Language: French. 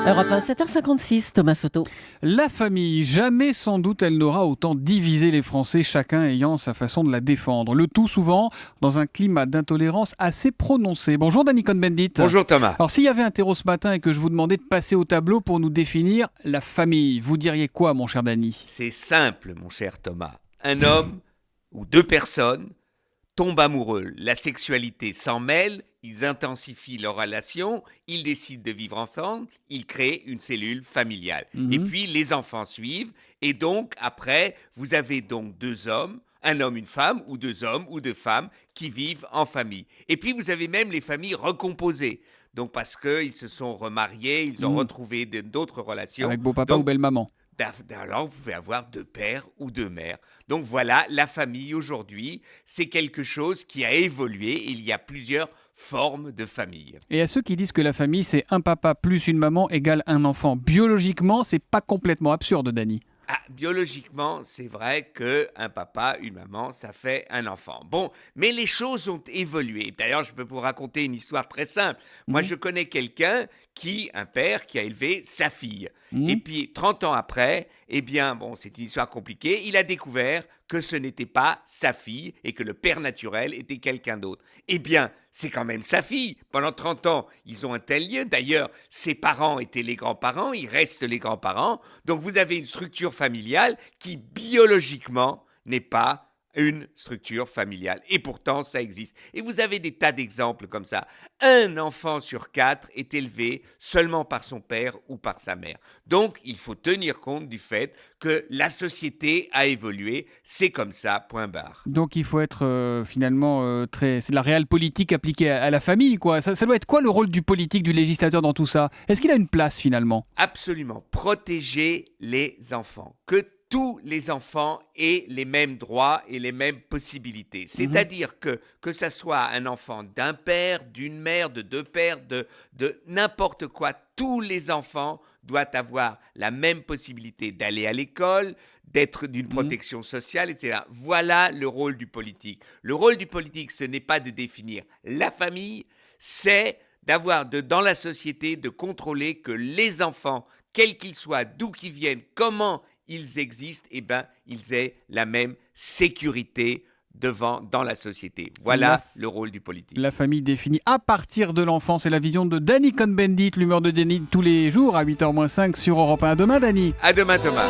Europe 1, 7h56, Thomas Soto. La famille, jamais sans doute elle n'aura autant divisé les Français, chacun ayant sa façon de la défendre. Le tout souvent dans un climat d'intolérance assez prononcé. Bonjour Danny Cohn-Bendit. Bonjour Thomas. Alors s'il y avait un terreau ce matin et que je vous demandais de passer au tableau pour nous définir la famille, vous diriez quoi mon cher Danny? C'est simple mon cher Thomas. Un homme ou deux personnes tombent amoureux, la sexualité s'en mêle, ils intensifient leur relation, ils décident de vivre ensemble, ils créent une cellule familiale. Et puis les enfants suivent, et donc après, vous avez donc deux hommes, un homme, une femme, ou deux hommes ou deux femmes qui vivent en famille. Et puis vous avez même les familles recomposées. Donc parce qu'ils se sont remariés, ils ont retrouvé d'autres relations. Avec beau-papa ou belle-maman. Alors, vous pouvez avoir deux pères ou deux mères. Donc voilà, la famille aujourd'hui, c'est quelque chose qui a évolué. Il y a plusieurs formes de famille. Et à ceux qui disent que la famille, c'est un papa plus une maman égale un enfant, biologiquement, c'est pas complètement absurde, Danny. Biologiquement, c'est vrai qu'un papa, une maman, ça fait un enfant. Bon, mais les choses ont évolué. D'ailleurs, je peux vous raconter une histoire très simple. Moi, je connais quelqu'un un père qui a élevé sa fille. Et puis, 30 ans après, eh bien, bon, c'est une histoire compliquée, il a découvert que ce n'était pas sa fille et que le père naturel était quelqu'un d'autre. Eh bien, c'est quand même sa fille. Pendant 30 ans, ils ont un tel lien. D'ailleurs, ses parents étaient les grands-parents, ils restent les grands-parents. Donc, vous avez une structure familiale qui, biologiquement, n'est pas une structure familiale. Et pourtant, ça existe. Et vous avez des tas d'exemples comme ça. Un enfant sur 4 est élevé seulement par son père ou par sa mère. Donc, il faut tenir compte du fait que la société a évolué. C'est comme ça, point barre. Donc il faut être finalement c'est de la réelle politique appliquée à la famille, quoi. Ça doit être quoi le rôle du politique, du législateur dans tout ça? Est-ce qu'il a une place finalement? Absolument. Protéger les enfants. Que tous les enfants aient les mêmes droits et les mêmes possibilités. C'est-à-dire que ça soit un enfant d'un père, d'une mère, de deux pères, de n'importe quoi, tous les enfants doivent avoir la même possibilité d'aller à l'école, d'être d'une protection sociale, etc. Voilà le rôle du politique. Le rôle du politique, ce n'est pas de définir la famille, c'est d'avoir dans la société, de contrôler que les enfants, quels qu'ils soient, d'où qu'ils viennent, comment ils existent, eh ben, ils aient la même sécurité dans la société. Voilà le rôle du politique. La famille définie à partir de l'enfance, c'est la vision de Danny Cohn-Bendit, l'humeur de Danny tous les jours à 8h-5 sur Europe 1. À demain, Danny. À demain, Thomas.